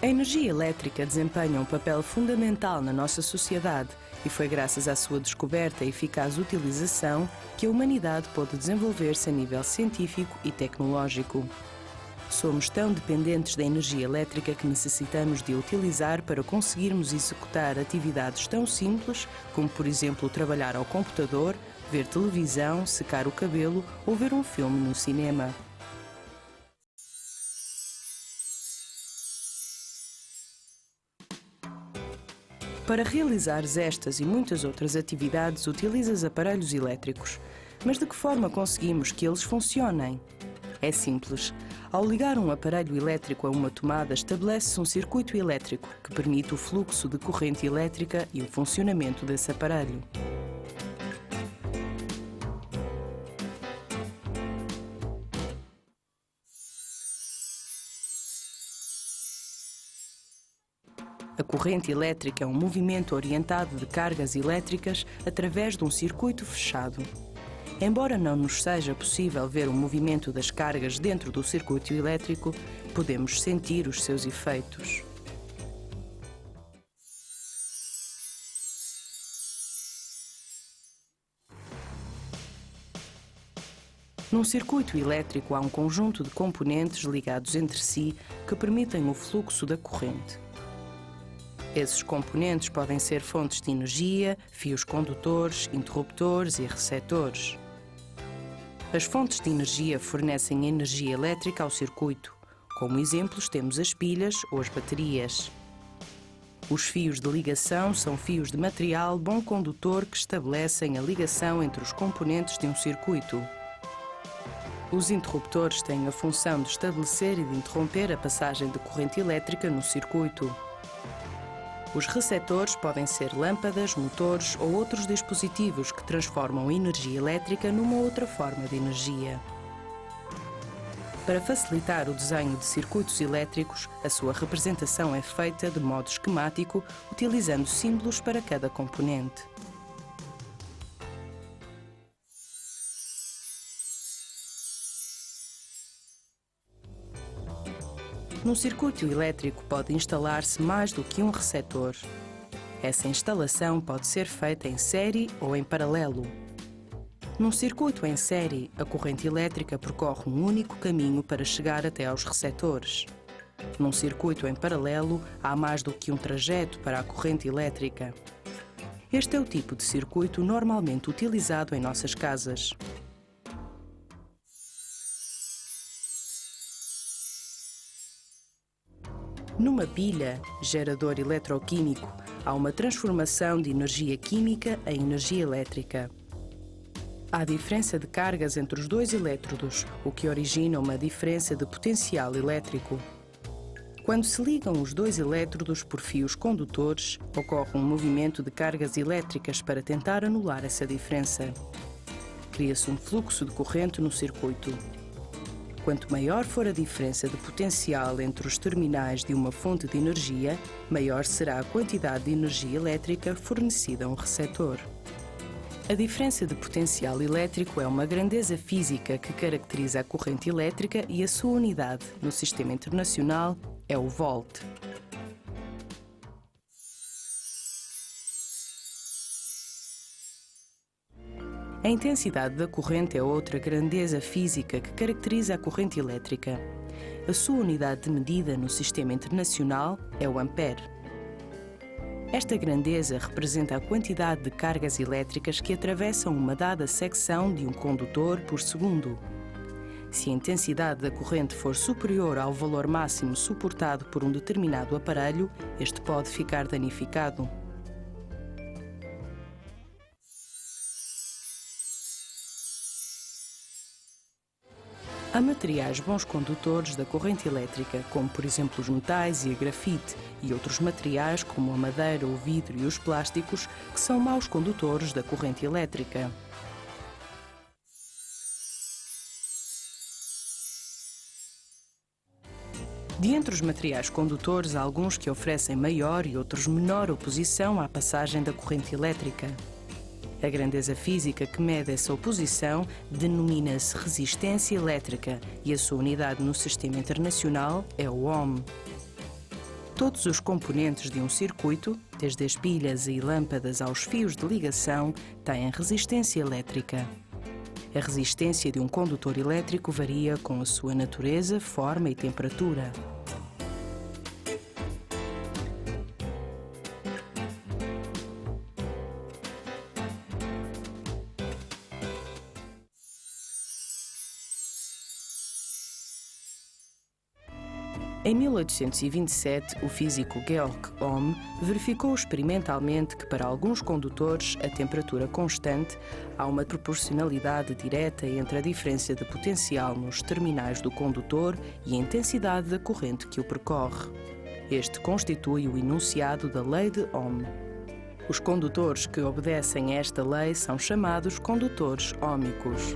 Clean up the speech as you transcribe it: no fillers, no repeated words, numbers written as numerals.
A energia elétrica desempenha um papel fundamental na nossa sociedade e foi graças à sua descoberta e eficaz utilização que a humanidade pôde desenvolver-se a nível científico e tecnológico. Somos tão dependentes da energia elétrica que necessitamos de a utilizar para conseguirmos executar atividades tão simples como, por exemplo, trabalhar ao computador, ver televisão, secar o cabelo ou ver um filme no cinema. Para realizares estas e muitas outras atividades, utilizas aparelhos elétricos. Mas de que forma conseguimos que eles funcionem? É simples. Ao ligar um aparelho elétrico a uma tomada, estabelece-se um circuito elétrico que permite o fluxo de corrente elétrica e o funcionamento desse aparelho. A corrente elétrica é um movimento orientado de cargas elétricas através de um circuito fechado. Embora não nos seja possível ver o movimento das cargas dentro do circuito elétrico, podemos sentir os seus efeitos. Num circuito elétrico há um conjunto de componentes ligados entre si que permitem o fluxo da corrente. Esses componentes podem ser fontes de energia, fios condutores, interruptores e receptores. As fontes de energia fornecem energia elétrica ao circuito. Como exemplos, temos as pilhas ou as baterias. Os fios de ligação são fios de material bom condutor que estabelecem a ligação entre os componentes de um circuito. Os interruptores têm a função de estabelecer e de interromper a passagem de corrente elétrica no circuito. Os receptores podem ser lâmpadas, motores ou outros dispositivos que transformam a energia elétrica numa outra forma de energia. Para facilitar o desenho de circuitos elétricos, a sua representação é feita de modo esquemático, utilizando símbolos para cada componente. Num circuito elétrico pode instalar-se mais do que um receptor. Essa instalação pode ser feita em série ou em paralelo. Num circuito em série, a corrente elétrica percorre um único caminho para chegar até aos receptores. Num circuito em paralelo, há mais do que um trajeto para a corrente elétrica. Este é o tipo de circuito normalmente utilizado em nossas casas. Numa pilha, gerador eletroquímico, há uma transformação de energia química em energia elétrica. Há diferença de cargas entre os dois elétrodos, o que origina uma diferença de potencial elétrico. Quando se ligam os dois elétrodos por fios condutores, ocorre um movimento de cargas elétricas para tentar anular essa diferença. Cria-se um fluxo de corrente no circuito. Quanto maior for a diferença de potencial entre os terminais de uma fonte de energia, maior será a quantidade de energia elétrica fornecida a um receptor. A diferença de potencial elétrico é uma grandeza física que caracteriza a corrente elétrica e a sua unidade, no sistema internacional, é o volt. A intensidade da corrente é outra grandeza física que caracteriza a corrente elétrica. A sua unidade de medida no sistema internacional é o ampere. Esta grandeza representa a quantidade de cargas elétricas que atravessam uma dada secção de um condutor por segundo. Se a intensidade da corrente for superior ao valor máximo suportado por um determinado aparelho, este pode ficar danificado. Há materiais bons condutores da corrente elétrica, como por exemplo os metais e a grafite, e outros materiais como a madeira, o vidro e os plásticos, que são maus condutores da corrente elétrica. De entre os materiais condutores, há alguns que oferecem maior e outros menor oposição à passagem da corrente elétrica. A grandeza física que mede essa oposição denomina-se resistência elétrica e a sua unidade no sistema internacional é o ohm. Todos os componentes de um circuito, desde as pilhas e lâmpadas aos fios de ligação, têm resistência elétrica. A resistência de um condutor elétrico varia com a sua natureza, forma e temperatura. Em 1827, o físico Georg Ohm verificou experimentalmente que para alguns condutores a temperatura constante há uma proporcionalidade direta entre a diferença de potencial nos terminais do condutor e a intensidade da corrente que o percorre. Este constitui o enunciado da lei de Ohm. Os condutores que obedecem a esta lei são chamados condutores óhmicos.